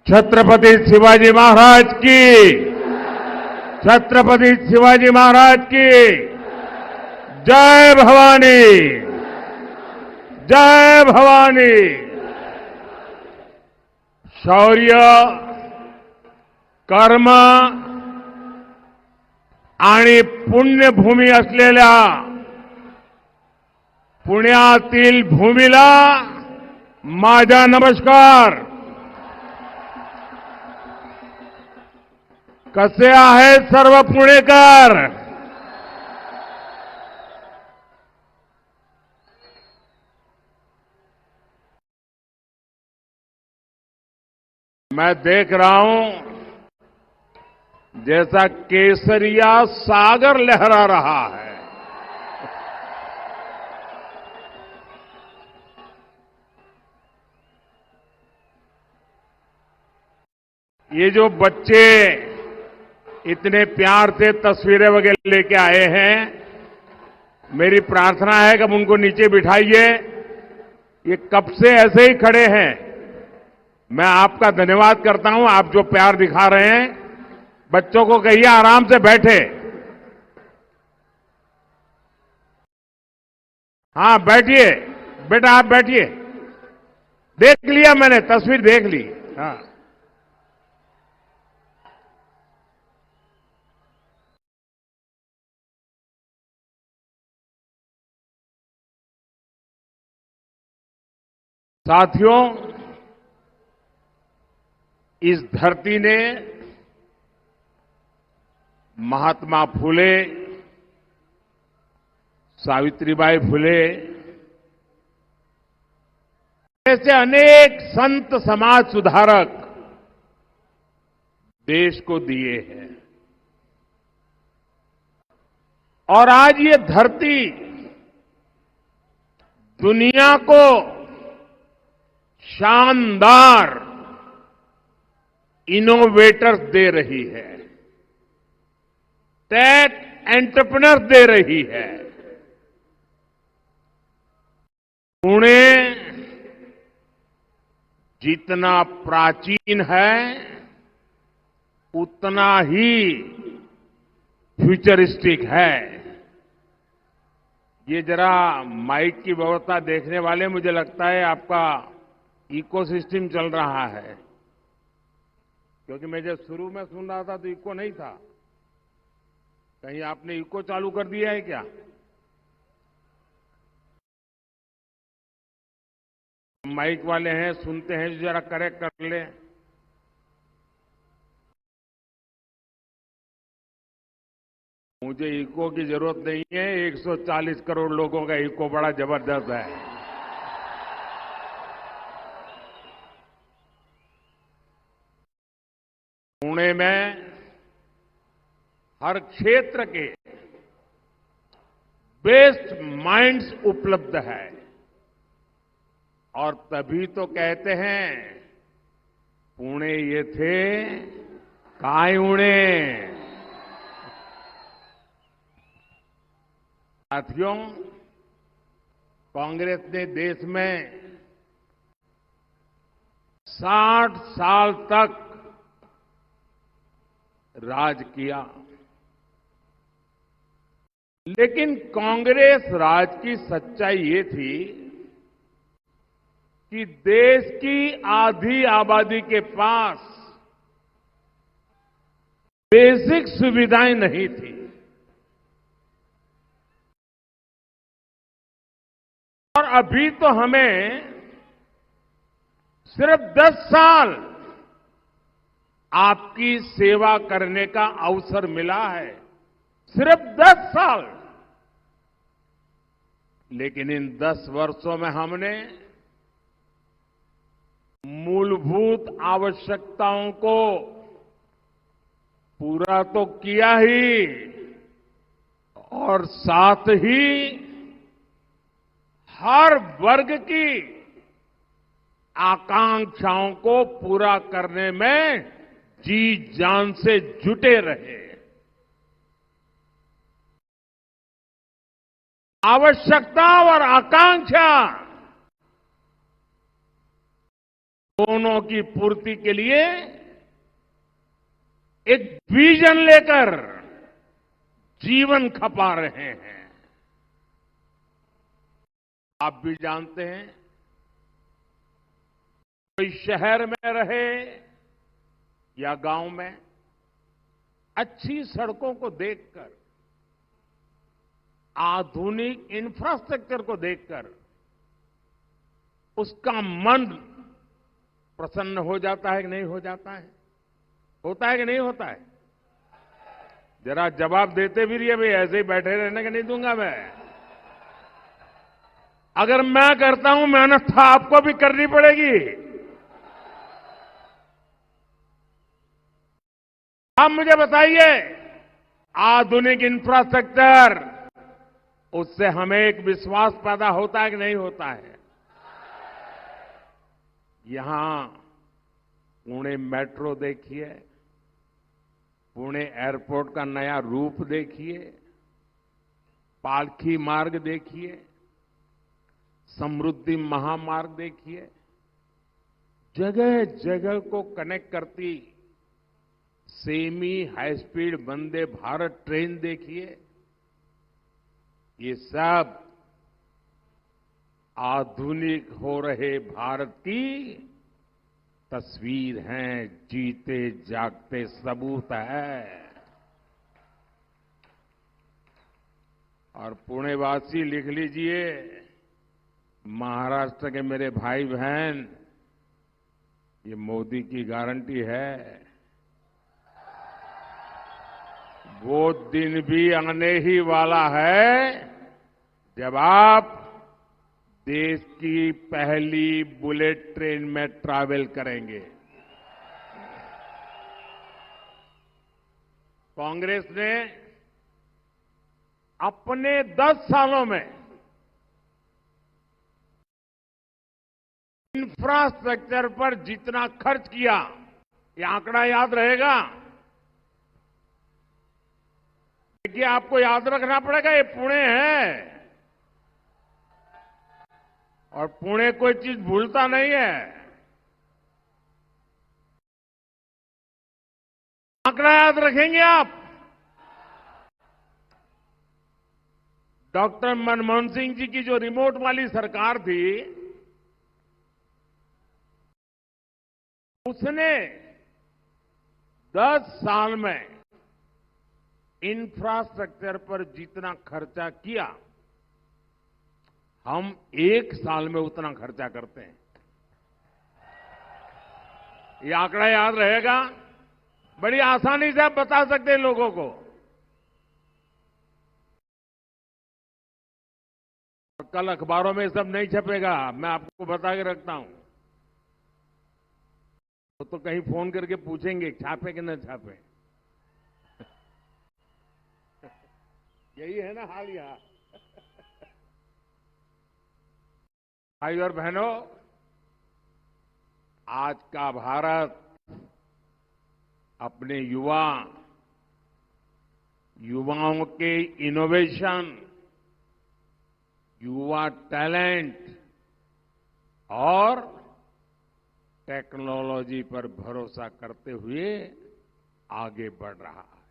छत्रपति शिवाजी महाराज की, छत्रपति शिवाजी महाराज की जय भवानी, जय भवानी। शौर्य, कर्म आणि पुण्यभूमी असलेल्या पुण्यातील भूमीला माझा नमस्कार। कसे आहेत सर्व पुणेकर? मैं देख रहा हूं जैसा केसरिया सागर लहरा रहा है। ये जो बच्चे इतने प्यार से तस्वीरें वगैरह लेके आए हैं, मेरी प्रार्थना है कि उनको नीचे बिठाइए। ये कब से ऐसे ही खड़े हैं। मैं आपका धन्यवाद करता हूं, आप जो प्यार दिखा रहे हैं। बच्चों को कहिए आराम से बैठे। हाँ बैठिए बेटा, आप बैठिए। देख लिया मैंने, तस्वीर देख ली। हाँ साथियों, इस धरती ने महात्मा फुले, सावित्रीबाई फुले ऐसे अनेक संत समाज सुधारक देश को दिए हैं। और आज ये धरती दुनिया को शानदार इनोवेटर्स दे रही है, टेक एंटरप्रेन्योर्स दे रही है। पुणे जितना प्राचीन है उतना ही फ्यूचरिस्टिक है। ये जरा माइक की व्यवस्था देखने वाले, मुझे लगता है आपका इकोसिस्टम चल रहा है, क्योंकि मैं जब शुरू में सुन रहा था तो इको नहीं था। कहीं आपने इको चालू कर दिया है क्या? माइक वाले हैं, सुनते हैं, जरा करेक्ट कर लें। मुझे इको की जरूरत नहीं है, 140 करोड़ लोगों का इको बड़ा जबरदस्त है। पुणे में हर क्षेत्र के बेस्ट माइंड्स उपलब्ध है, और तभी तो कहते हैं पुणे ये थे काय उणे। साथियों, कांग्रेस ने देश में 60 साल तक राज किया, लेकिन कांग्रेस राज की सच्चाई ये थी कि देश की आधी आबादी के पास बेसिक सुविधाएं नहीं थी। और अभी तो हमें सिर्फ 10 साल आपकी सेवा करने का अवसर मिला है, सिर्फ 10 साल। लेकिन इन 10 वर्षों में हमने मूलभूत आवश्यकताओं को पूरा तो किया ही, और साथ ही हर वर्ग की आकांक्षाओं को पूरा करने में जी जान से जुटे रहे। आवश्यकता और आकांक्षा दोनों की पूर्ति के लिए एक विजन लेकर जीवन खपा रहे हैं। आप भी जानते हैं, कोई शहर में रहे या गांव में, अच्छी सड़कों को देखकर, आधुनिक इंफ्रास्ट्रक्चर को देखकर उसका मन प्रसन्न हो जाता है कि नहीं हो जाता है? होता है कि नहीं होता है? जरा जवाब देते भी रहिए भाई, ऐसे ही बैठे रहने का नहीं दूंगा मैं। अगर मैं करता हूं मेहनत तो आपको भी करनी पड़ेगी। आप मुझे बताइए, आधुनिक इंफ्रास्ट्रक्चर, उससे हमें एक विश्वास पैदा होता है कि नहीं होता है? यहां पुणे मेट्रो देखिए, पुणे एयरपोर्ट का नया रूप देखिए, पालखी मार्ग देखिए, समृद्धि महामार्ग देखिए, जगह जगह को कनेक्ट करती semi high speed Vande Bharat train देखिए। ये सब आधुनिक हो रहे भारत की तस्वीर हैं, जीते जागते सबूत है। और पुणेवासी लिख लीजिए, महाराष्ट्र के मेरे भाई बहन, ये मोदी की गारंटी है। वो दिन भी आने ही वाला है जब आप देश की पहली बुलेट ट्रेन में ट्रैवल करेंगे। कांग्रेस ने अपने 10 सालों में इंफ्रास्ट्रक्चर पर जितना खर्च किया, ये आंकड़ा याद रहेगा। देखिए, आपको याद रखना पड़ेगा, ये पुणे है और पुणे कोई चीज भूलता नहीं है। आंकड़ा याद रखेंगे आप? डॉक्टर मनमोहन सिंह जी की जो रिमोट वाली सरकार थी, उसने 10 साल में इंफ्रास्ट्रक्चर पर जितना खर्चा किया, हम 1 साल में उतना खर्चा करते हैं। ये आंकड़ा याद रहेगा, बड़ी आसानी से आप बता सकते हैं लोगों को। कल अखबारों में सब नहीं छपेगा, मैं आपको बता के रखता हूं। तो कहीं फोन करके पूछेंगे छापे कि न छापे। यही है ना हाल यहां। भाई और बहनों, आज का भारत अपने युवाओं के इनोवेशन, युवा टैलेंट और टेक्नोलॉजी पर भरोसा करते हुए आगे बढ़ रहा है।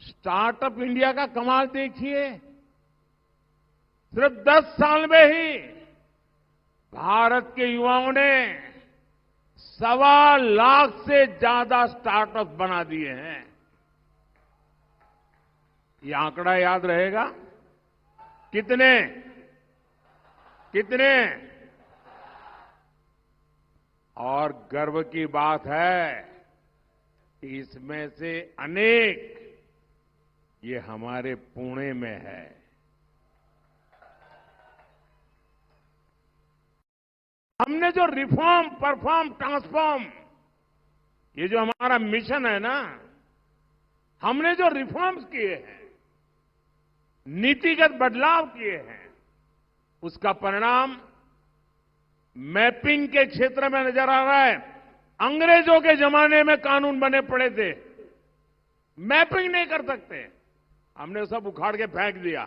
स्टार्टअप इंडिया का कमाल देखिए, सिर्फ 10 साल में ही भारत के युवाओं ने 1.25 लाख से ज्यादा स्टार्टअप बना दिए हैं। ये आंकड़ा याद रहेगा? कितने? और गर्व की बात है कि इसमें से अनेक ये हमारे पुणे में है। हमने जो रिफॉर्म, परफॉर्म, ट्रांसफॉर्म, ये जो हमारा मिशन है ना, हमने जो रिफॉर्म्स किए हैं, नीतिगत बदलाव किए हैं, उसका परिणाम मैपिंग के क्षेत्र में नजर आ रहा है। अंग्रेजों के जमाने में कानून बने पड़े थे, मैपिंग नहीं कर सकते, हमने सब उखाड़ के फेंक दिया।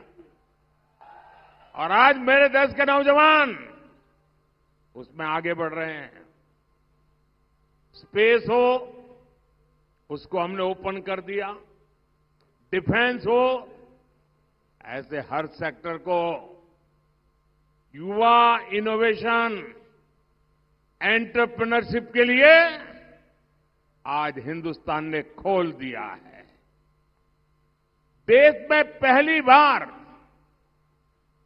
और आज मेरे देश के नौजवान उसमें आगे बढ़ रहे हैं। स्पेस हो, उसको हमने ओपन कर दिया। डिफेंस हो, ऐसे हर सेक्टर को युवा इनोवेशन, एंटरप्रेन्योरशिप के लिए आज हिंदुस्तान ने खोल दिया है। देश में पहली बार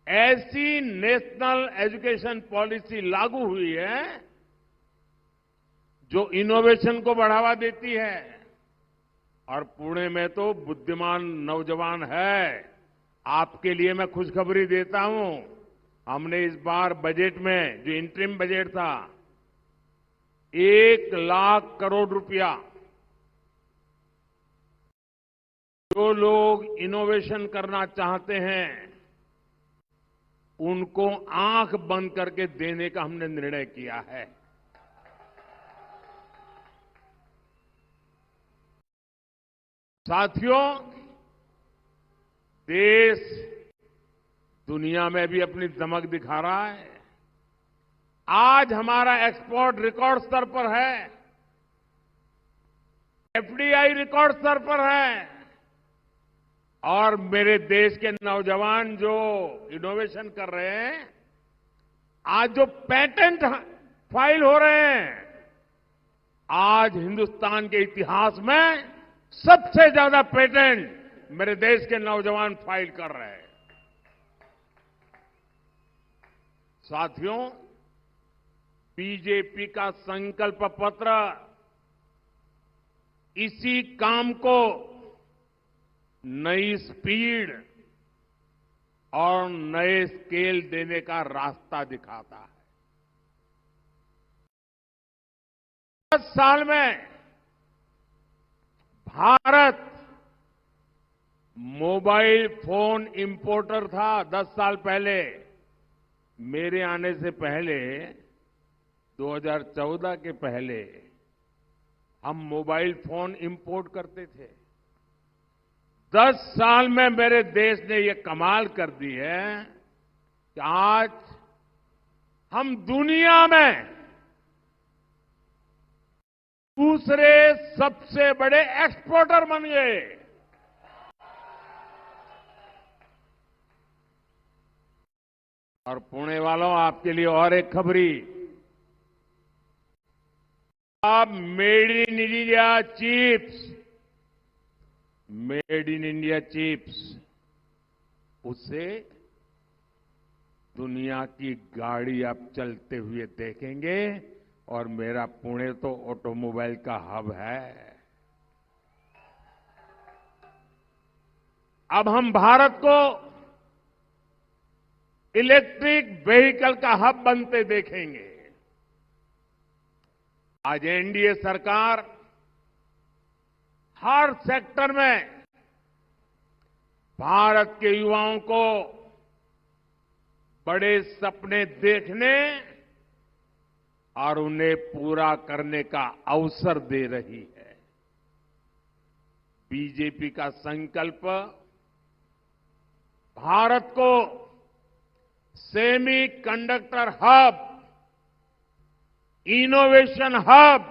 ऐसी नेशनल एजुकेशन पॉलिसी लागू हुई है जो इनोवेशन को बढ़ावा देती है। और पुणे में तो बुद्धिमान नौजवान है। आपके लिए मैं खुशखबरी देता हूं, हमने इस बार बजट में जो इंटरिम बजट था 1,00,000 करोड़ रुपया, जो लोग इनोवेशन करना चाहते हैं उनको आंख बंद करके देने का हमने निर्णय किया है। साथियों, देश दुनिया में भी अपनी दमक दिखा रहा है। आज हमारा एक्सपोर्ट रिकॉर्ड स्तर पर है, एफडीआई रिकॉर्ड स्तर पर है। और मेरे देश के नौजवान जो इनोवेशन कर रहे हैं, आज जो पेटेंट फाइल हो रहे हैं, आज हिंदुस्तान के इतिहास में सबसे ज्यादा पेटेंट मेरे देश के नौजवान फाइल कर रहे हैं। साथियों, बीजेपी का संकल्प पत्र इसी काम को नई स्पीड और नए स्केल देने का रास्ता दिखाता है। 10 साल में भारत मोबाइल फोन इंपोर्टर था। 10 साल पहले, मेरे आने से पहले, 2014 के पहले हम मोबाइल फोन इंपोर्ट करते थे। 10 साल में मेरे देश ने ये कमाल कर दी है कि आज हम दुनिया में दूसरे सबसे बड़े एक्सपोर्टर बन गए। और पुणे वालों, आपके लिए और एक खबरी। अब made in India chips, made in India chips, उससे दुनिया की गाड़ी आप चलते हुए देखेंगे। और मेरा पुणे तो ऑटोमोबाइल का हब है। अब हम भारत को इलेक्ट्रिक व्हीकल का हब बनते देखेंगे। आज एनडीए सरकार हर सेक्टर में भारत के युवाओं को बड़े सपने देखने और उन्हें पूरा करने का अवसर दे रही है। बीजेपी का संकल्प भारत को semi conductor hub, innovation hub,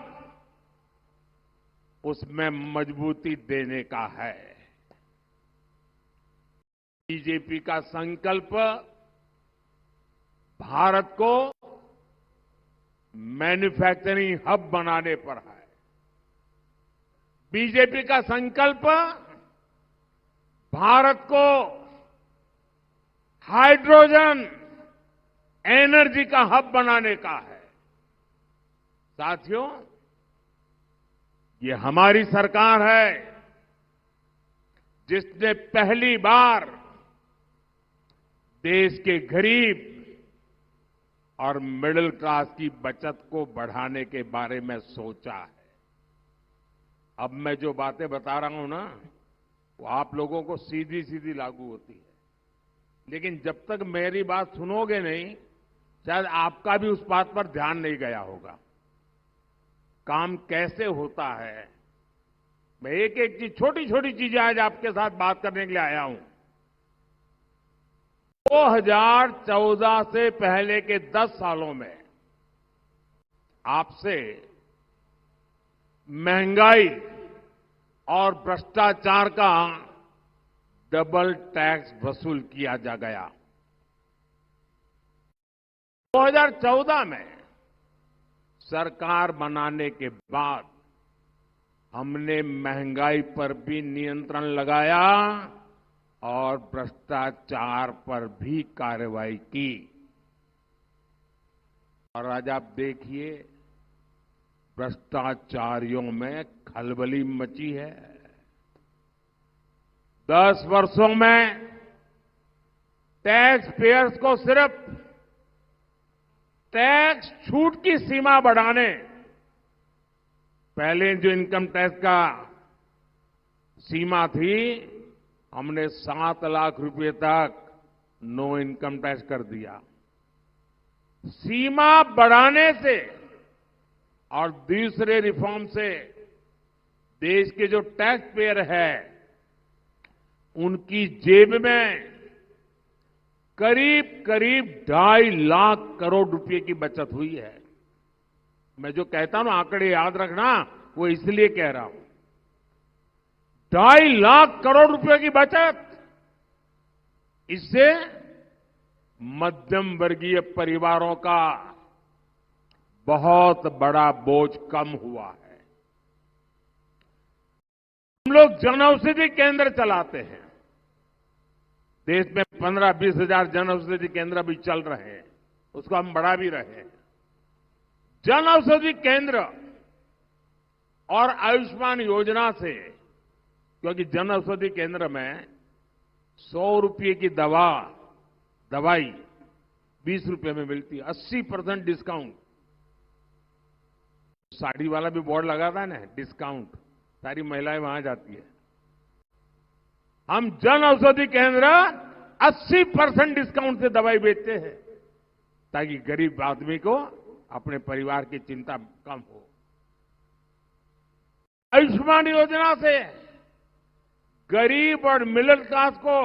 उसमें मजबूती देने का है। बीजेपी का संकल्प भारत को मैन्युफैक्चरिंग हब बनाने पर है। बीजेपी का संकल्प भारत को हाइड्रोजन एनर्जी का हब बनाने का है। साथियों, ये हमारी सरकार है जिसने पहली बार देश के गरीब और मिडिल क्लास की बचत को बढ़ाने के बारे में सोचा है। अब मैं जो बातें बता रहा हूं ना, वो आप लोगों को सीधी सीधी लागू होती है, लेकिन जब तक मेरी बात सुनोगे नहीं, शायद आपका भी उस बात पर ध्यान नहीं गया होगा। काम कैसे होता है, मैं एक एक चीज, छोटी छोटी चीजें आज आपके साथ बात करने के लिए आया हूं। 2014 से पहले के 10 सालों में आपसे महंगाई और भ्रष्टाचार का डबल टैक्स वसूल किया जा गया। 2014 में सरकार बनाने के बाद हमने महंगाई पर भी नियंत्रण लगाया और भ्रष्टाचार पर भी कार्रवाई की। और आज आप देखिए, भ्रष्टाचारियों में खलबली मची है। 10 वर्षों में टैक्स पेयर्स को सिर्फ टैक्स छूट की सीमा बढ़ाने, पहले जो इनकम टैक्स का सीमा थी, हमने 7 लाख रुपए तक नो इनकम टैक्स कर दिया। सीमा बढ़ाने से और दूसरे रिफॉर्म से देश के जो टैक्स पेयर है उनकी जेब में करीब करीब 2.5 लाख करोड़ रुपए की बचत हुई है। मैं जो कहता हूं आंकड़े याद रखना, वो इसलिए कह रहा हूं। 2.5 लाख करोड़ रुपए की बचत, इससे मध्यम वर्गीय परिवारों का बहुत बड़ा बोझ कम हुआ है। हम लोग जन औषधि केंद्र चलाते हैं। देश में 15-20 हजार जन औषधि केंद्र भी चल रहे हैं, उसको हम बढ़ा भी रहे हैं। जन औषधि केंद्र और आयुष्मान योजना से, क्योंकि जन औषधि केंद्र में 100 रुपये की दवाई 20 रुपये में मिलती है, 80% डिस्काउंट। साड़ी वाला भी बोर्ड लगाता है ना, डिस्काउंट, सारी महिलाएं वहां जाती है। हम जन औषधि केंद्र 80% डिस्काउंट से दवाई बेचते हैं, ताकि गरीब आदमी को अपने परिवार की चिंता कम हो। आयुष्मान योजना से गरीब और मिडिल क्लास को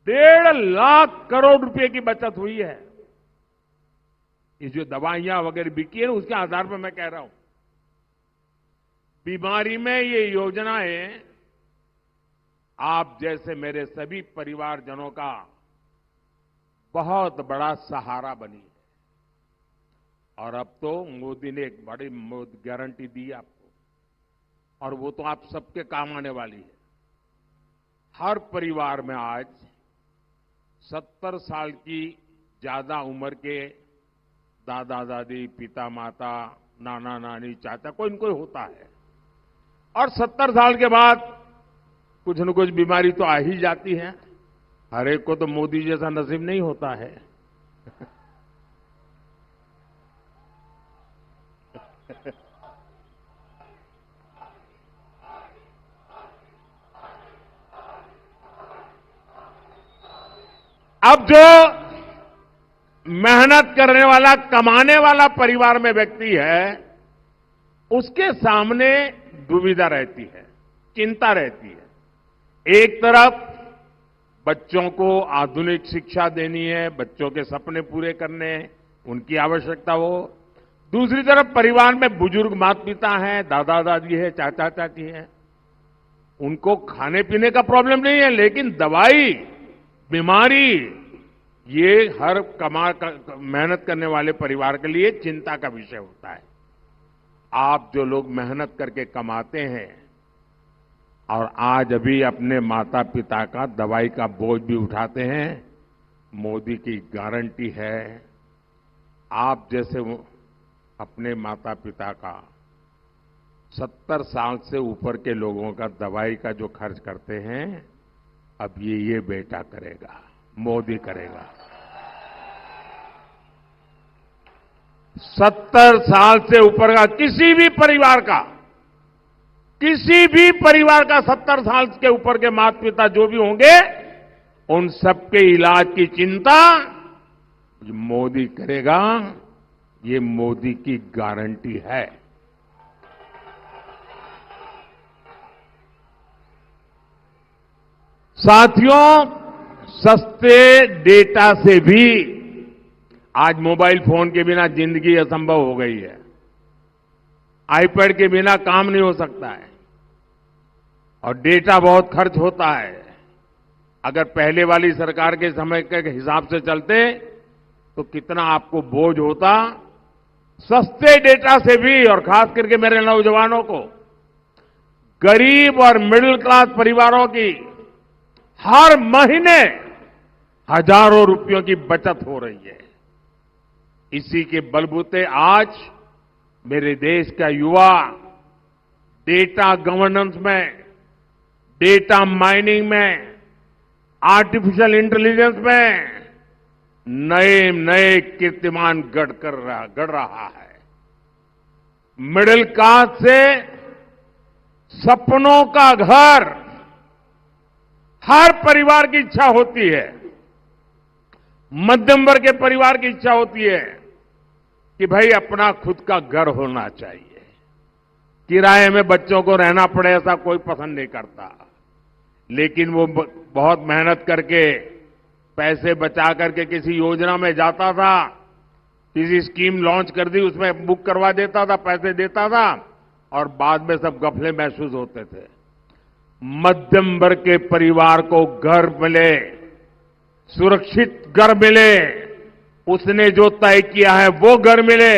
1.5 लाख करोड़ रुपए की बचत हुई है। ये जो दवाइयां वगैरह बिकी है, उसके आधार पर मैं कह रहा हूं, बीमारी में ये योजनाएं आप जैसे मेरे सभी परिवारजनों का बहुत बड़ा सहारा बनी है। और अब तो मोदी ने एक बड़ी गारंटी दी आपको, और वो तो आप सबके काम आने वाली है। हर परिवार में आज 70 साल की ज्यादा उम्र के दादा दादी, पिता माता, नाना नानी, चाचा, कोई न कोई होता है। और 70 साल के बाद कुछ न कुछ बीमारी तो आ ही जाती है। हर एक को तो मोदी जैसा नसीब नहीं होता है। अब जो मेहनत करने वाला, कमाने वाला परिवार में व्यक्ति है, उसके सामने दुविधा रहती है, चिंता रहती है। एक तरफ बच्चों को आधुनिक शिक्षा देनी है, बच्चों के सपने पूरे करने हैं, उनकी आवश्यकता हो। दूसरी तरफ परिवार में बुजुर्ग माता पिता हैं, दादा दादी है, चाचा चाची हैं, उनको खाने पीने का प्रॉब्लम नहीं है, लेकिन दवाई, बीमारी, ये हर मेहनत करने वाले परिवार के लिए चिंता का विषय होता है। आप जो लोग मेहनत करके कमाते हैं और आज अभी अपने माता पिता का दवाई का बोझ भी उठाते हैं, मोदी की गारंटी है, आप जैसे अपने माता पिता का 70 साल से ऊपर के लोगों का दवाई का जो खर्च करते हैं, अब ये बेटा करेगा, मोदी करेगा। 70 साल से ऊपर का किसी भी परिवार का 70 साल के ऊपर के माता पिता जो भी होंगे, उन सबके इलाज की चिंता मोदी करेगा। ये मोदी की गारंटी है। साथियों, सस्ते डेटा से भी आज मोबाइल फोन के बिना जिंदगी असंभव हो गई है। आईपैड के बिना काम नहीं हो सकता है और डेटा बहुत खर्च होता है। अगर पहले वाली सरकार के समय के हिसाब से चलते तो कितना आपको बोझ होता। सस्ते डेटा से भी, और खास करके मेरे नौजवानों को, गरीब और मिडिल क्लास परिवारों की हर महीने हजारों रुपयों की बचत हो रही है। इसी के बलबूते आज मेरे देश का युवा डेटा गवर्नेंस में, डेटा माइनिंग में, आर्टिफिशियल इंटेलिजेंस में नए नए कीर्तिमान गढ़ रहा है। मिडिल क्लास से सपनों का घर हर परिवार की इच्छा होती है। मध्यम वर्ग के परिवार की इच्छा होती है कि भाई अपना खुद का घर होना चाहिए। किराए में बच्चों को रहना पड़े ऐसा कोई पसंद नहीं करता, लेकिन वो बहुत मेहनत करके पैसे बचा करके किसी योजना में जाता था, किसी स्कीम लॉन्च कर दी, उसमें बुक करवा देता था, पैसे देता था और बाद में सब गफले महसूस होते थे। मध्यम वर्ग के परिवार को घर मिले, सुरक्षित घर मिले, उसने जो तय किया है वो घर मिले,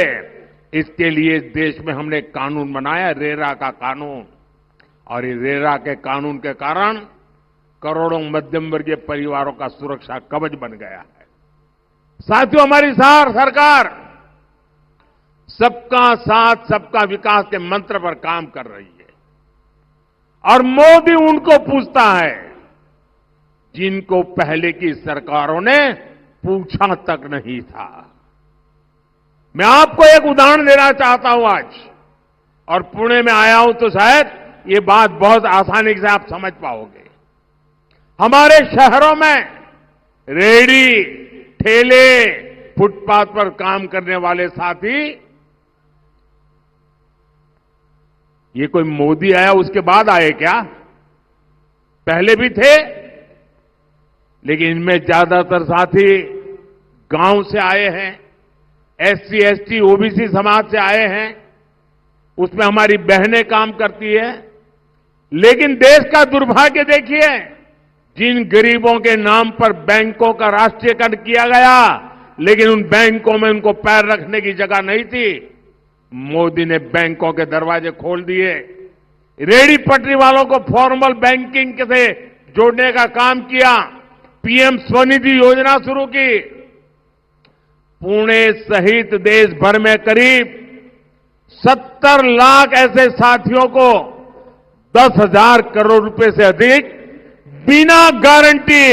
इसके लिए देश में हमने कानून बनाया, रेरा का कानून। और इस रेरा के कानून के कारण करोड़ों मध्यम वर्गीय परिवारों का सुरक्षा कवच बन गया है। साथियों, हमारी सरकार सबका साथ सबका विकास के मंत्र पर काम कर रही है और मोदी उनको पूछता है जिनको पहले की सरकारों ने पूछा तक नहीं था। मैं आपको एक उदाहरण देना चाहता हूं आज, और पुणे में आया हूं तो शायद ये बात बहुत आसानी से आप समझ पाओगे। हमारे शहरों में रेहड़ी, ठेले, फुटपाथ पर काम करने वाले साथी, ये कोई मोदी आया उसके बाद आए क्या? पहले भी थे, लेकिन इनमें ज्यादातर साथी गांव से आए हैं, एससी, एसटी, ओबीसी समाज से आए हैं। उसमें हमारी बहनें काम करती है। लेकिन देश का दुर्भाग्य देखिए, जिन गरीबों के नाम पर बैंकों का राष्ट्रीयकरण किया गया, लेकिन उन बैंकों में उनको पैर रखने की जगह नहीं थी, मोदी ने बैंकों के दरवाजे खोल दिए। रेहड़ी पटरी वालों को फॉर्मल बैंकिंग से जोड़ने का काम किया, पीएम स्वनिधि योजना शुरू की। पुणे सहित देश भर में करीब 70 लाख ऐसे साथियों को 10,000 करोड़ रुपए से अधिक बिना गारंटी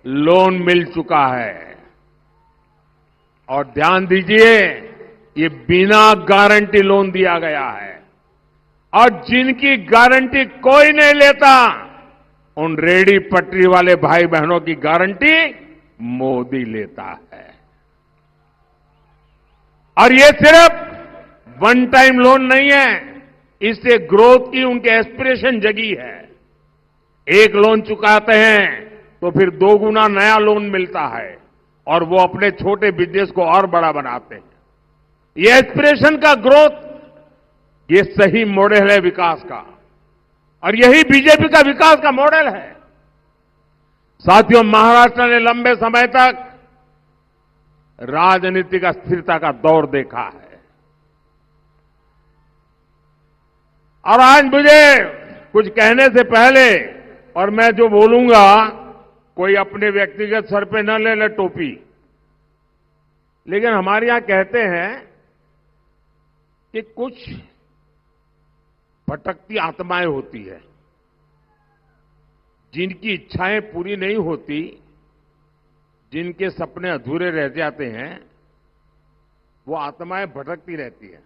लोन मिल चुका है। और ध्यान दीजिए, ये बिना गारंटी लोन दिया गया है, और जिनकी गारंटी कोई नहीं लेता, उन रेहड़ी पटरी वाले भाई बहनों की गारंटी मोदी लेता है। और ये सिर्फ वन टाइम लोन नहीं है, इससे ग्रोथ की उनके एस्पिरेशन जगी है। एक लोन चुकाते हैं तो फिर 2 गुना नया लोन मिलता है और वो अपने छोटे बिजनेस को और बड़ा बनाते हैं। ये एस्पिरेशन का ग्रोथ, ये सही मॉडल है विकास का, और यही बीजेपी का विकास का मॉडल है। साथियों, महाराष्ट्र ने लंबे समय तक राजनीतिक अस्थिरता का दौर देखा है, और आज मुझे कुछ कहने से पहले, और मैं जो बोलूंगा कोई अपने व्यक्तिगत सर पे न ले टोपी, लेकिन हमारे यहां कहते हैं कि कुछ भटकती आत्माएं होती है, जिनकी इच्छाएं पूरी नहीं होती, जिनके सपने अधूरे रह जाते हैं, वो आत्माएं भटकती रहती हैं।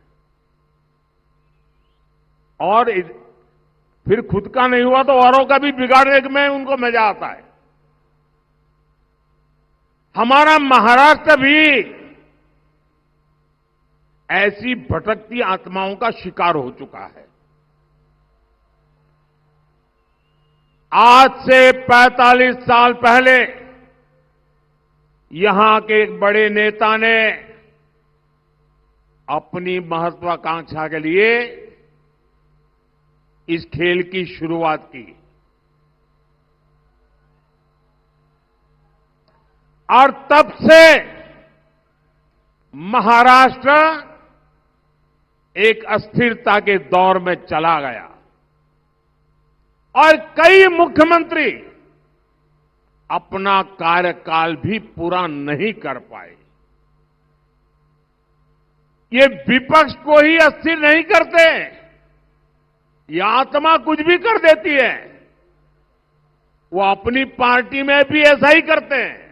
और फिर खुद का नहीं हुआ तो औरों का भी बिगाड़ने में उनको मजा आता है। हमारा महाराष्ट्र भी ऐसी भटकती आत्माओं का शिकार हो चुका है। आज से 45 साल पहले यहां के एक बड़े नेता ने अपनी महत्वाकांक्षा के लिए इस खेल की शुरुआत की और तब से महाराष्ट्र एक अस्थिरता के दौर में चला गया और कई मुख्यमंत्री अपना कार्यकाल भी पूरा नहीं कर पाए। ये विपक्ष को ही अस्थिर नहीं करते, ये आत्मा कुछ भी कर देती है। वो अपनी पार्टी में भी ऐसा ही करते हैं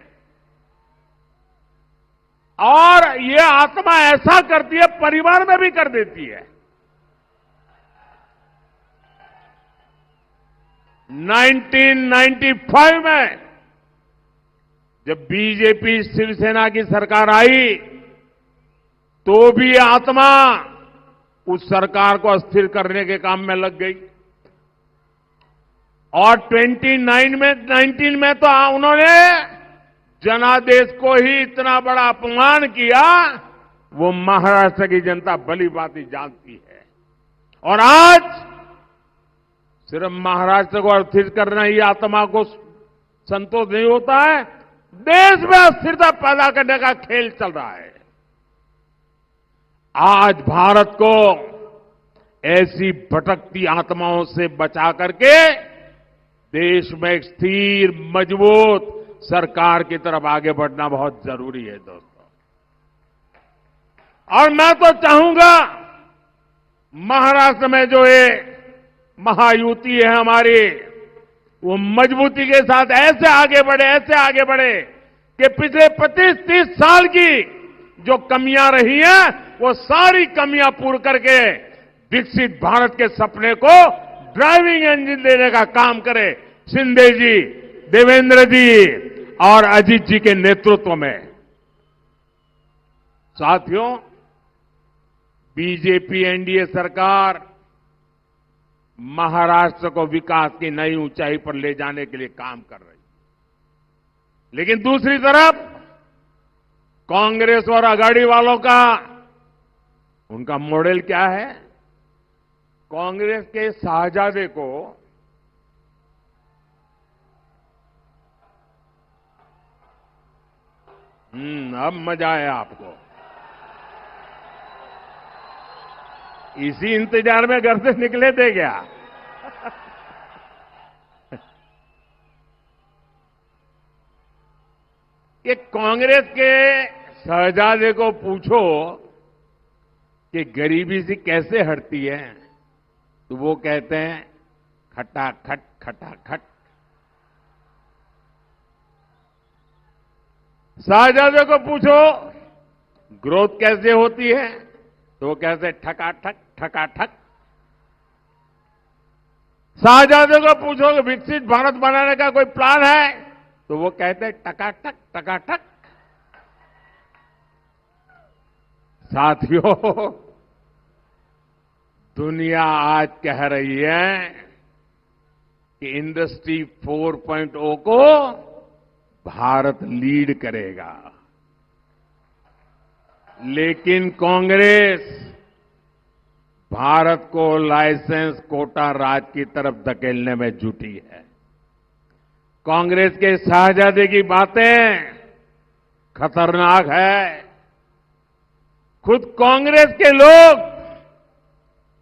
और ये आत्मा ऐसा करती है, परिवार में भी कर देती है। 1995 में जब बीजेपी शिवसेना की सरकार आई तो भी ये आत्मा उस सरकार को अस्थिर करने के काम में लग गई और 19 में तो उन्होंने जनादेश को ही इतना बड़ा अपमान किया, वो महाराष्ट्र की जनता भली भांति जानती है। और आज सिर्फ महाराष्ट्र को अस्थिर करना ही आत्मा को संतोष नहीं होता है, देश में अस्थिरता पैदा करने का खेल चल रहा है। आज भारत को ऐसी भटकती आत्माओं से बचा करके देश में एक स्थिर, मजबूत सरकार की तरफ आगे बढ़ना बहुत जरूरी है दोस्तों। और मैं तो चाहूंगा महाराष्ट्र में जो ये महायुति है हमारी, वो मजबूती के साथ ऐसे आगे बढ़े कि पिछले 25-30 साल की जो कमियां रही हैं वो सारी कमियां पूर्ण करके विकसित भारत के सपने को ड्राइविंग इंजन देने का काम करे शिंदे जी, देवेंद्र जी और अजीत जी के नेतृत्व में। साथियों, बीजेपी एनडीए सरकार महाराष्ट्र को विकास की नई ऊंचाई पर ले जाने के लिए काम कर रही है, लेकिन दूसरी तरफ कांग्रेस और अघाड़ी वालों का उनका मॉडल क्या है? कांग्रेस के शाहजादे को अब मजा आया आपको। इसी इंतजार में घर से निकले थे क्या? ये कांग्रेस के शहजादे को पूछो कि गरीबी से कैसे हटती है, तो वो कहते हैं खटाखट खटाखट। शहजादे को पूछो ग्रोथ कैसे होती है, तो वो कहते हैं ठकाठक ठकाठक। शहजादे को पूछो कि विकसित भारत बनाने का कोई प्लान है, तो वो कहते हैं टकाटक टकाटक। साथियों, दुनिया आज कह रही है कि इंडस्ट्री 4.0 को भारत लीड करेगा, लेकिन कांग्रेस भारत को लाइसेंस कोटा राज की तरफ धकेलने में जुटी है। कांग्रेस के शाहजादे की बातें खतरनाक है। खुद कांग्रेस के लोग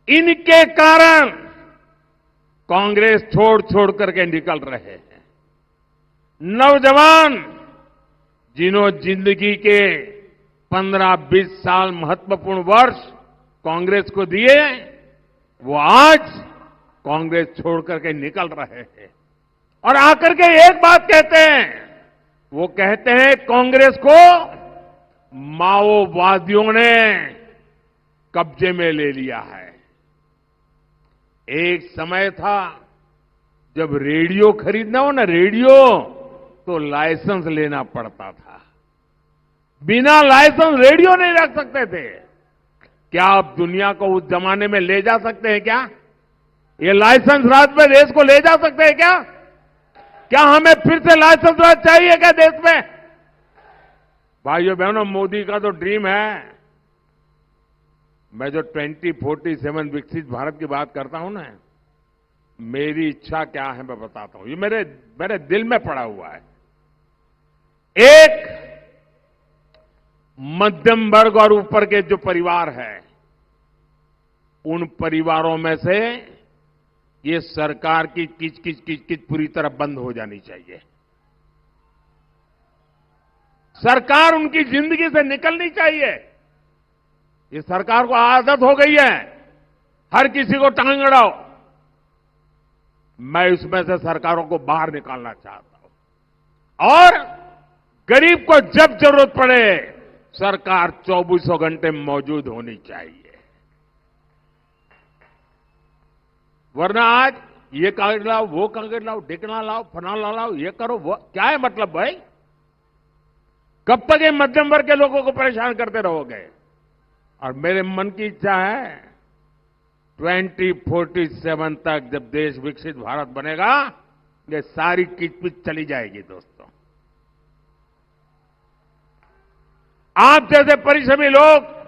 इनके कारण कांग्रेस छोड़ करके निकल रहे हैं। नौजवान जिन्होंने जिंदगी के 15-20 साल महत्वपूर्ण वर्ष कांग्रेस को दिए, वो आज कांग्रेस छोड़ करके निकल रहे हैं और आकर के एक बात कहते हैं, वो कहते हैं कांग्रेस को माओवादियों ने कब्जे में ले लिया है। एक समय था जब रेडियो खरीदना हो ना, रेडियो तो लाइसेंस लेना पड़ता था। बिना लाइसेंस रेडियो नहीं रख सकते थे। क्या आप दुनिया को उस जमाने में ले जा सकते हैं क्या? ये लाइसेंस राज में देश को ले जा सकते हैं क्या? क्या हमें फिर से लाइसेंस राज चाहिए क्या देश में? भाइयों बहनों, मोदी का तो ड्रीम है। मैं जो 2047 विकसित भारत की बात करता हूं ना, मेरी इच्छा क्या है मैं बताता हूं। ये मेरे मेरे दिल में पड़ा हुआ है। एक, मध्यम वर्ग और ऊपर के जो परिवार है, उन परिवारों में से ये सरकार की किच पूरी तरह बंद हो जानी चाहिए। सरकार उनकी जिंदगी से निकलनी चाहिए। ये सरकार को आदत हो गई है हर किसी को टांग अड़ाओ। मैं इसमें से सरकारों को बाहर निकालना चाहता हूं और गरीब को जब जरूरत पड़े सरकार 24 घंटे मौजूद होनी चाहिए। वरना आज ये कागज लाओ, वो कागज लाओ, ढिकना लाओ, फनाना लाओ, ये करो, वो क्या है मतलब भाई? कब तक ये मध्यम वर्ग के लोगों को परेशान करते रहोगे? और मेरे मन की इच्छा है 2047 तक जब देश विकसित भारत बनेगा, ये सारी किचपिच चली जाएगी। दोस्तों, आप जैसे परिश्रमी लोग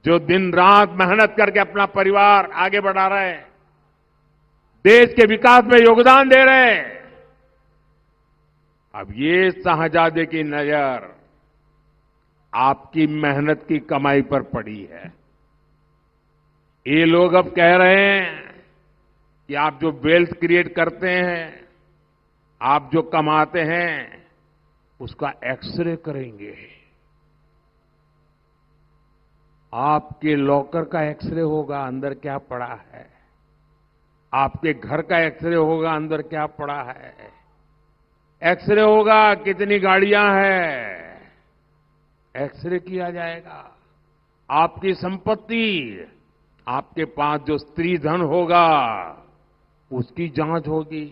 जो दिन रात मेहनत करके अपना परिवार आगे बढ़ा रहे हैं, देश के विकास में योगदान दे रहे हैं, अब ये साहजादे की नजर आपकी मेहनत की कमाई पर पड़ी है। ये लोग अब कह रहे हैं कि आप जो वेल्थ क्रिएट करते हैं, आप जो कमाते हैं, उसका एक्सरे करेंगे। आपके लॉकर का एक्सरे होगा, अंदर क्या पड़ा है। आपके घर का एक्सरे होगा, अंदर क्या पड़ा है। एक्सरे होगा कितनी गाड़ियां हैं, एक्सरे किया जाएगा। आपकी संपत्ति, आपके पास जो स्त्री धन होगा, उसकी जांच होगी।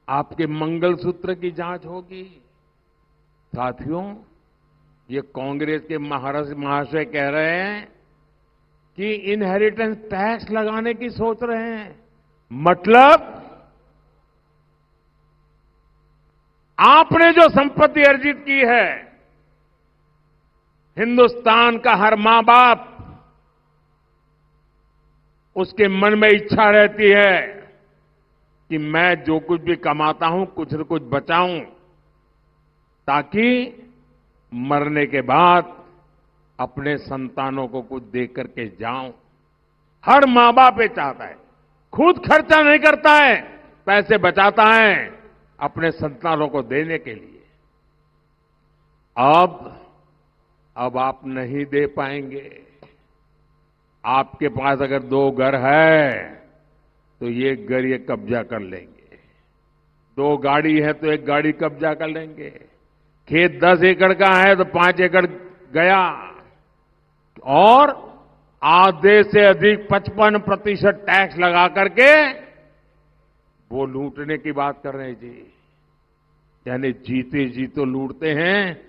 आपके मंगलसूत्र की जांच होगी। साथियों, ये कांग्रेस के महाशय कह रहे हैं कि इनहेरिटेंस टैक्स लगाने की सोच रहे हैं। मतलब आपने जो संपत्ति अर्जित की है, हिंदुस्तान का हर मां बाप, उसके मन में इच्छा रहती है कि मैं जो कुछ भी कमाता हूं कुछ न कुछ बचाऊं, ताकि मरने के बाद अपने संतानों को कुछ दे करके जाऊं। हर मां बाप ये चाहता है, खुद खर्चा नहीं करता है, पैसे बचाता है अपने संतानों को देने के लिए। अब आप नहीं दे पाएंगे। आपके पास अगर 2 घर है तो ये घर ये कब्जा कर लेंगे। 2 गाड़ी है तो 1 गाड़ी कब्जा कर लेंगे। खेत 10 एकड़ का है तो 5 एकड़ गया। और आधे से अधिक 55% टैक्स लगा करके वो लूटने की बात कर रहे हैं जी। यानी जीते जी तो लूटते हैं,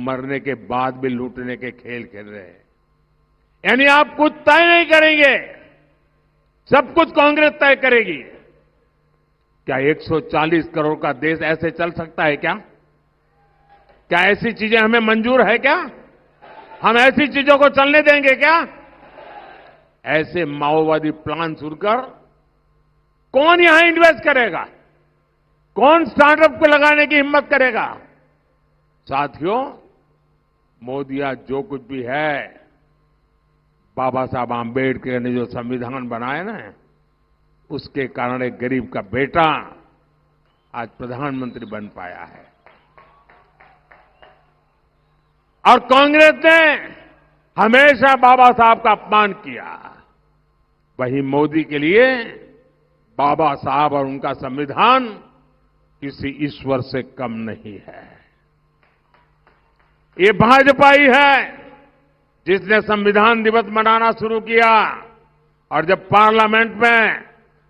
मरने के बाद भी लूटने के खेल खेल रहे हैं। यानी आप कुछ तय नहीं करेंगे, सब कुछ कांग्रेस तय करेगी। क्या 140 करोड़ का देश ऐसे चल सकता है क्या? क्या ऐसी चीजें हमें मंजूर है क्या? हम ऐसी चीजों को चलने देंगे क्या? ऐसे माओवादी प्लान सुनकर कौन यहां इन्वेस्ट करेगा? कौन स्टार्टअप को लगाने की हिम्मत करेगा? साथियों, मोदी आज जो कुछ भी है, बाबा साहब आंबेडकर ने जो संविधान बनाया ना, उसके कारण एक गरीब का बेटा आज प्रधानमंत्री बन पाया है। और कांग्रेस ने हमेशा बाबा साहब का अपमान किया। वही मोदी के लिए बाबा साहब और उनका संविधान किसी ईश्वर से कम नहीं है। ये भाजपा ही है जिसने संविधान दिवस मनाना शुरू किया। और जब पार्लियामेंट में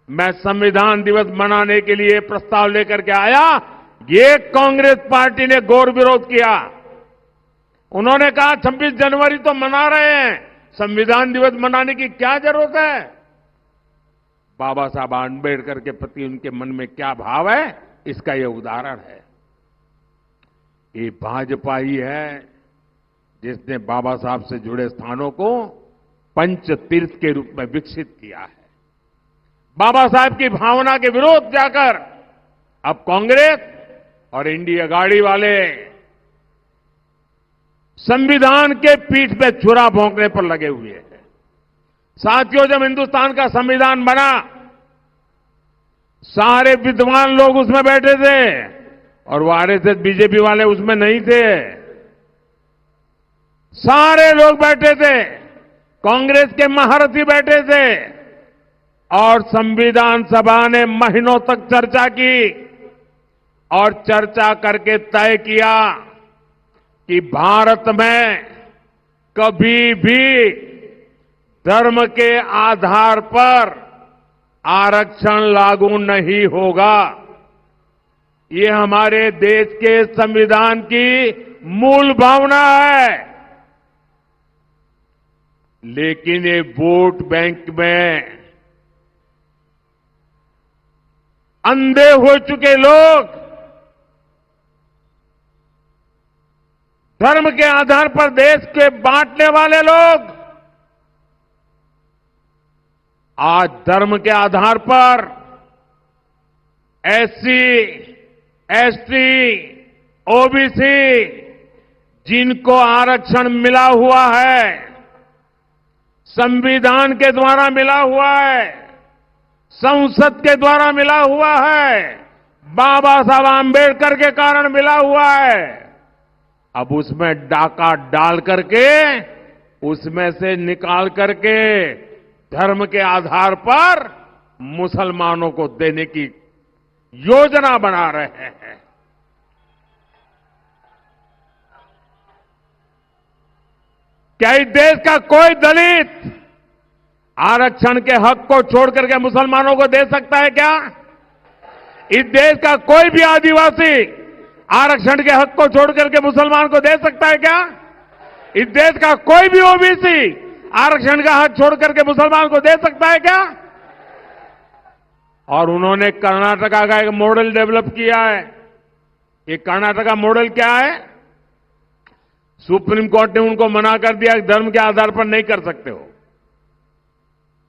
मैं संविधान दिवस मनाने के लिए प्रस्ताव लेकर के आया, ये कांग्रेस पार्टी ने घोर विरोध किया। उन्होंने कहा 26 जनवरी तो मना रहे हैं, संविधान दिवस मनाने की क्या जरूरत है? बाबा साहब आंबेडकर के प्रति उनके मन में क्या भाव है, इसका यह उदाहरण है। ये भाजपा ही है जिसने बाबा साहब से जुड़े स्थानों को पंच तीर्थ के रूप में विकसित किया है। बाबा साहब की भावना के विरोध जाकर अब कांग्रेस और इंडिया गाड़ी वाले संविधान के पीठ पे छुरा भोंकने पर लगे हुए हैं। साथियों, जब हिंदुस्तान का संविधान बना, सारे विद्वान लोग उसमें बैठे थे और वो आरएसएस बीजेपी वाले उसमें नहीं थे। सारे लोग बैठे थे, कांग्रेस के महारथी बैठे थे और संविधान सभा ने महीनों तक चर्चा की और चर्चा करके तय किया कि भारत में कभी भी धर्म के आधार पर आरक्षण लागू नहीं होगा। ये हमारे देश के संविधान की मूल भावना है। लेकिन ये वोट बैंक में अंधे हो चुके लोग, धर्म के आधार पर देश के बांटने वाले लोग आज धर्म के आधार पर एससी, एसटी, ओबीसी जिनको आरक्षण मिला हुआ है, संविधान के द्वारा मिला हुआ है, संसद के द्वारा मिला हुआ है, बाबा साहब आंबेडकर के कारण मिला हुआ है, अब उसमें डाका डाल करके उसमें से निकाल करके धर्म के आधार पर मुसलमानों को देने की योजना बना रहे हैं। क्या इस देश का कोई दलित आरक्षण के हक को छोड़ करके मुसलमानों को दे सकता है क्या? इस देश का कोई भी आदिवासी आरक्षण के हक को छोड़ करके मुसलमान को दे सकता है क्या? इस देश का कोई भी ओबीसी आरक्षण का हक छोड़ करके मुसलमान को दे सकता है क्या? और उन्होंने कर्नाटका का एक मॉडल डेवलप किया है। ये कर्नाटका मॉडल क्या है? सुप्रीम कोर्ट ने उनको मना कर दिया कि धर्म के आधार पर नहीं कर सकते हो।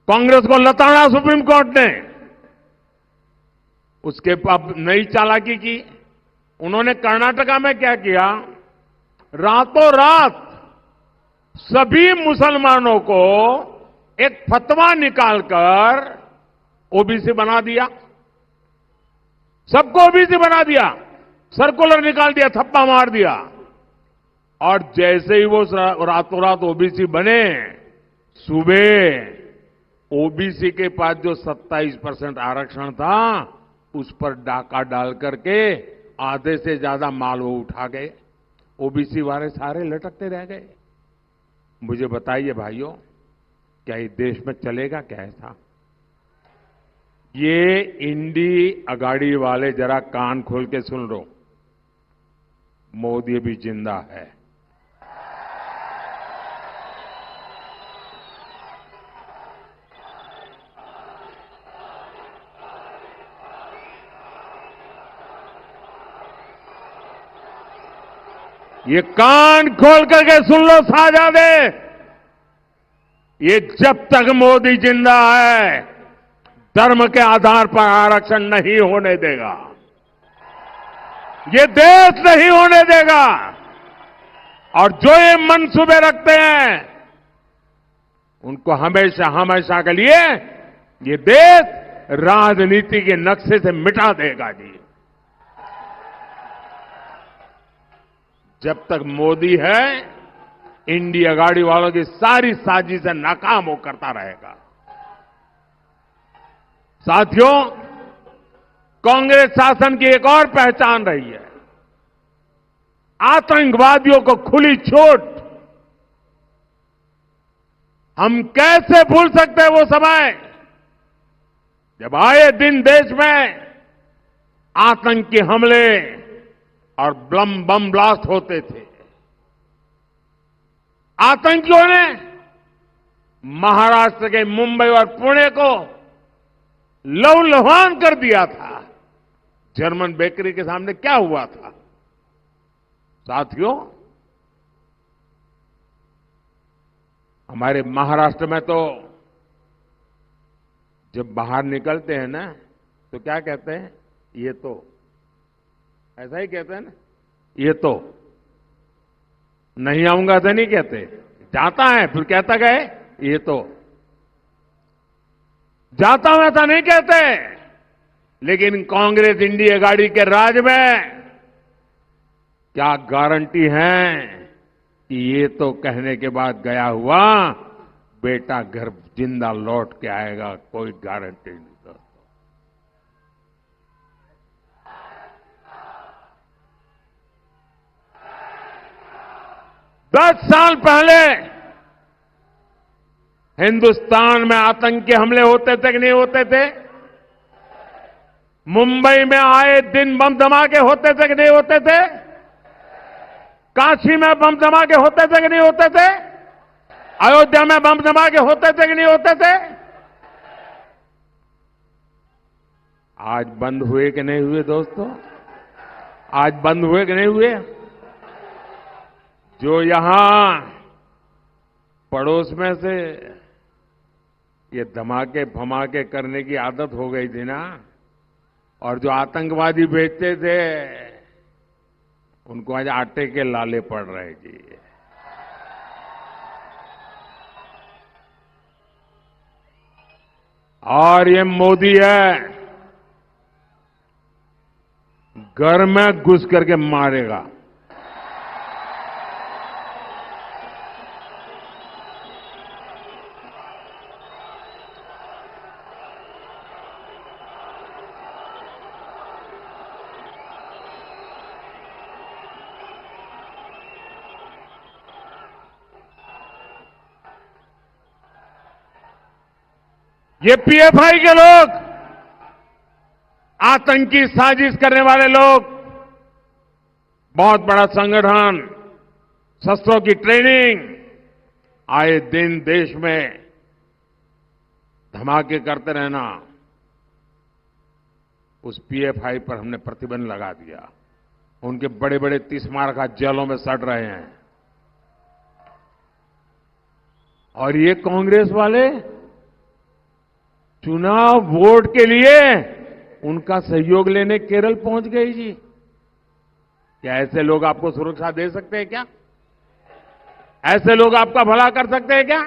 कांग्रेस को लताड़ा सुप्रीम कोर्ट ने, उसके अब नई चालाकी की। उन्होंने कर्नाटका में क्या किया, रातों रात सभी मुसलमानों को एक फतवा निकालकर ओबीसी बना दिया। सबको ओबीसी बना दिया, सर्कुलर निकाल दिया, थप्पा मार दिया। और जैसे ही वो रातों रात ओबीसी बने, सुबह ओबीसी के पास जो 27% आरक्षण था उस पर डाका डाल करके आधे से ज्यादा माल वो उठा गए। ओबीसी वाले सारे लटकते रह गए। मुझे बताइए भाइयों, क्या इस देश में चलेगा क्या ऐसा? ये इंडी अगाड़ी वाले जरा कान खोल के सुन लो, मोदी भी जिंदा है। ये कान खोल करके सुन लो साहजादे, ये जब तक मोदी जिंदा है धर्म के आधार पर आरक्षण नहीं होने देगा, ये देश नहीं होने देगा। और जो ये मंसूबे रखते हैं उनको हमेशा हमेशा के लिए ये देश राजनीति के नक्शे से मिटा देगा जी। जब तक मोदी है, इंडिया गाड़ी वालों की सारी साजिशें नाकाम हो करता रहेगा। साथियों, कांग्रेस शासन की एक और पहचान रही है, आतंकवादियों को खुली छूट। हम कैसे भूल सकते हैं वो समय जब आए दिन देश में आतंकी हमले और बम ब्लास्ट होते थे। आतंकियों ने महाराष्ट्र के मुंबई और पुणे को लहूलुहान कर दिया था। जर्मन बेकरी के सामने क्या हुआ था? साथियों, हमारे महाराष्ट्र में तो जब बाहर निकलते हैं ना तो क्या कहते हैं? ये तो, ऐसा ही कहते हैं ना, ये तो। नहीं आऊंगा तो नहीं कहते, जाता है फिर कहता गए ये तो। जाता हूं ऐसा नहीं कहते, लेकिन कांग्रेस इंडिया गाड़ी के राज में क्या गारंटी है कि ये तो कहने के बाद गया हुआ बेटा घर जिंदा लौट के आएगा? कोई गारंटी नहीं दोस्तों। 10 साल पहले हिंदुस्तान में आतंकी हमले होते थे कि नहीं होते थे? मुंबई में आए दिन बम धमाके होते थे कि नहीं होते थे? काशी में बम धमाके होते थे कि नहीं होते थे? अयोध्या में बम धमाके होते थे कि नहीं होते थे? आज बंद हुए कि नहीं हुए दोस्तों? आज बंद हुए कि नहीं हुए? जो यहां पड़ोस में से ये धमाके फमाके करने की आदत हो गई थी ना, और जो आतंकवादी भेजते थे उनको आज आटे के लाले पड़ रहे जी। और ये मोदी है, घर में घुस करके मारेगा। ये पीएफआई के लोग, आतंकी साजिश करने वाले लोग, बहुत बड़ा संगठन, शस्त्रों की ट्रेनिंग, आए दिन देश में धमाके करते रहना, उस पीएफआई पर हमने प्रतिबंध लगा दिया। उनके बड़े बड़े 30 मार्का जेलों में सड़ रहे हैं। और ये कांग्रेस वाले चुनाव वोट के लिए उनका सहयोग लेने केरल पहुंच गई जी। क्या ऐसे लोग आपको सुरक्षा दे सकते हैं क्या? ऐसे लोग आपका भला कर सकते हैं क्या?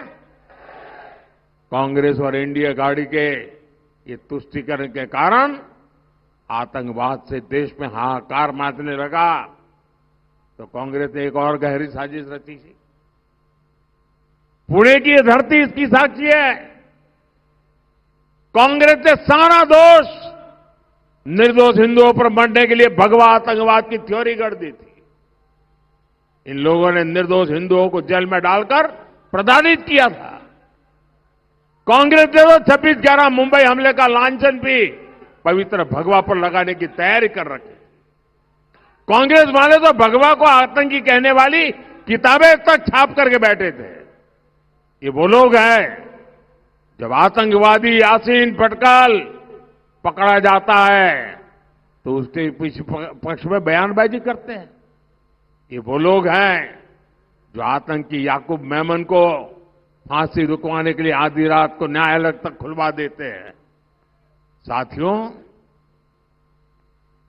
कांग्रेस और इंडिया गाड़ी के ये तुष्टीकरण के कारण आतंकवाद से देश में हाहाकार मचने लगा, तो कांग्रेस ने एक और गहरी साजिश रची थी। पुणे की ये धरती इसकी साक्षी है। कांग्रेस ने सारा दोष निर्दोष हिंदुओं पर मरने के लिए भगवा आतंकवाद की थ्योरी गढ़ दी थी। इन लोगों ने निर्दोष हिंदुओं को जेल में डालकर प्रताड़ित किया था। कांग्रेस ने तो 26/11 मुंबई हमले का लांछन भी पवित्र भगवा पर लगाने की तैयारी कर रखी। कांग्रेस वाले तो भगवा को आतंकी कहने वाली किताबें तक छाप करके बैठे थे। ये वो लोग हैं, जब आतंकवादी यासीन भटकल पकड़ा जाता है तो उसके पक्ष में बयानबाजी करते हैं। ये वो लोग हैं जो आतंकी याकूब मेमन को फांसी रुकवाने के लिए आधी रात को न्यायालय तक खुलवा देते हैं। साथियों,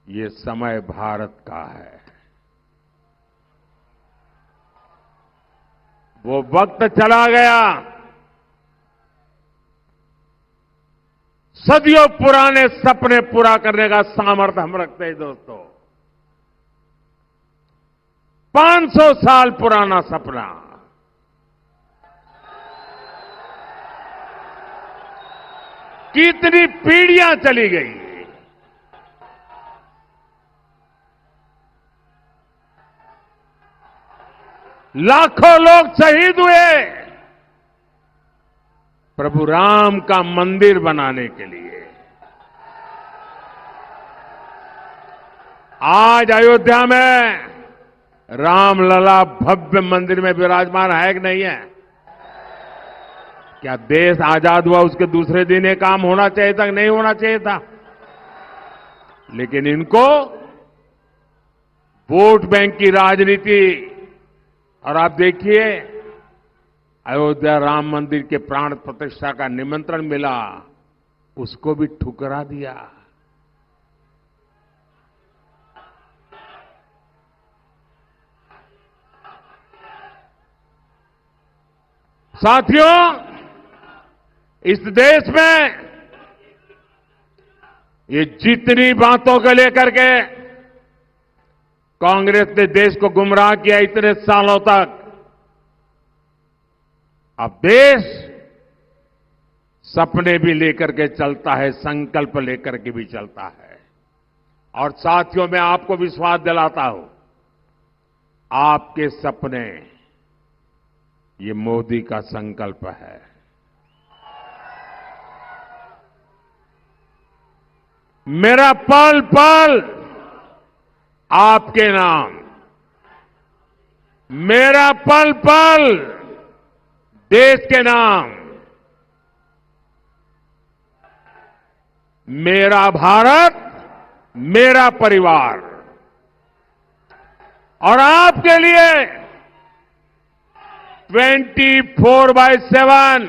ये समय भारत का है। वो वक्त चला गया, सदियों पुराने सपने पूरा करने का सामर्थ्य हम रखते हैं दोस्तों। 500 साल पुराना सपना, कितनी पीढ़ियां चली गई, लाखों लोग शहीद हुए प्रभु राम का मंदिर बनाने के लिए। आज अयोध्या में रामलला भव्य मंदिर में विराजमान है कि नहीं है? क्या देश आजाद हुआ उसके दूसरे दिन ये काम होना चाहिए था कि नहीं होना चाहिए था? लेकिन इनको वोट बैंक की राजनीति, और आप देखिए अयोध्या राम मंदिर के प्राण प्रतिष्ठा का निमंत्रण मिला, उसको भी ठुकरा दिया। साथियों, इस देश में ये जितनी बातों को लेकर के कांग्रेस ने देश को गुमराह किया इतने सालों तक, अब देश सपने भी लेकर के चलता है, संकल्प लेकर के भी चलता है। और साथियों, मैं आपको विश्वास दिलाता हूं, आपके सपने ये मोदी का संकल्प है। मेरा पल पल आपके नाम, मेरा पल पल देश के नाम, मेरा भारत, मेरा परिवार, और आपके लिए 24/7,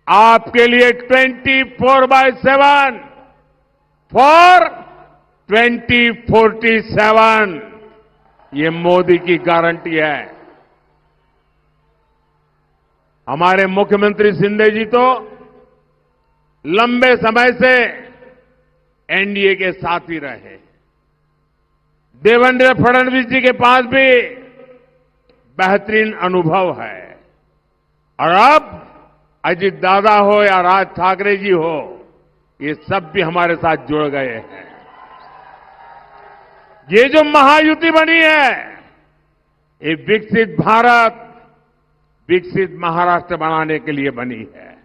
आपके लिए 24/7 फॉर 2047, ये मोदी की गारंटी है। हमारे मुख्यमंत्री शिंदे जी तो लंबे समय से एनडीए के साथ ही रहे। देवेंद्र फडणवीस जी के पास भी बेहतरीन अनुभव है, और अब अजित दादा हो या राज ठाकरे जी हो, ये सब भी हमारे साथ जुड़ गए हैं। ये जो महायुति बनी है, ये विकसित भारत, विकसित महाराष्ट्र बनाने के लिए बनी है।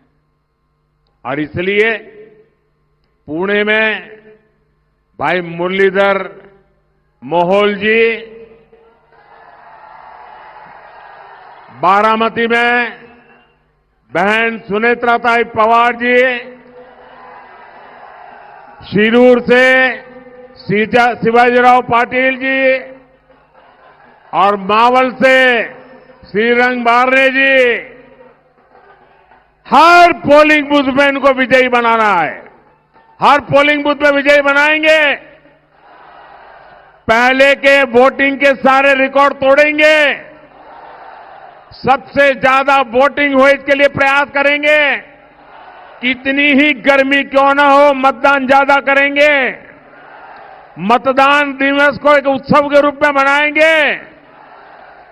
और इसलिए पुणे में भाई मुरलीधर मोहोल जी, बारामती में बहन सुनेत्राताई पवार जी, शिरूर से शिवाजीराव पाटिल जी, और मावल से श्रीरंग बारने जी, हर पोलिंग बूथ में इनको विजयी बनाना है। हर पोलिंग बूथ में विजयी बनाएंगे। पहले के वोटिंग के सारे रिकॉर्ड तोड़ेंगे। सबसे ज्यादा वोटिंग हो इसके लिए प्रयास करेंगे। कितनी ही गर्मी क्यों न हो, मतदान ज्यादा करेंगे। मतदान दिवस को एक उत्सव के रूप में मनाएंगे।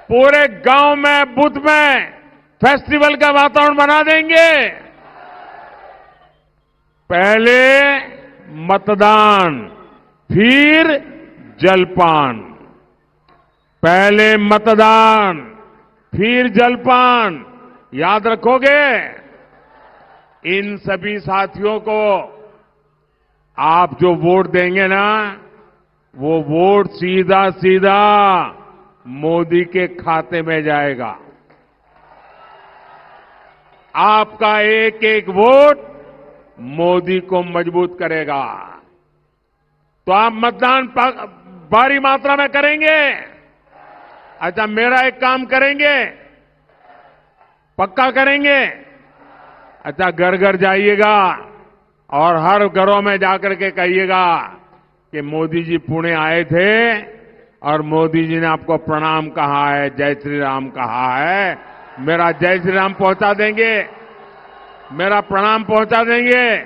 पूरे गांव में, बूथ में फेस्टिवल का वातावरण बना देंगे। पहले मतदान, फिर जलपान। पहले मतदान, फिर जलपान। याद रखोगे? इन सभी साथियों को आप जो वोट देंगे ना, वो वोट सीधा सीधा मोदी के खाते में जाएगा। आपका एक एक वोट मोदी को मजबूत करेगा। तो आप मतदान भारी मात्रा में करेंगे। अच्छा, मेरा एक काम करेंगे, पक्का करेंगे। अच्छा, घर घर जाइएगा और हर घरों में जाकर के कहिएगा कि मोदी जी पुणे आए थे और मोदी जी ने आपको प्रणाम कहा है, जय श्री राम कहा है। मेरा जय श्री राम पहुंचा देंगे, मेरा प्रणाम पहुंचा देंगे।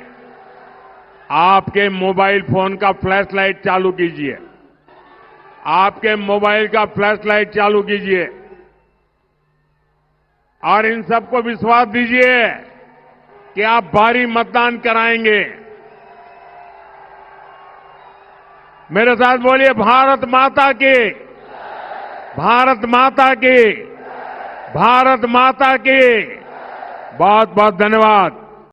आपके मोबाइल फोन का फ्लैश लाइट चालू कीजिए। आपके मोबाइल का फ्लैश लाइट चालू कीजिए और इन सबको विश्वास दीजिए कि आप भारी मतदान कराएंगे। मेरे साथ बोलिए, भारत माता की, भारत माता की, भारत माता की। बहुत बहुत धन्यवाद।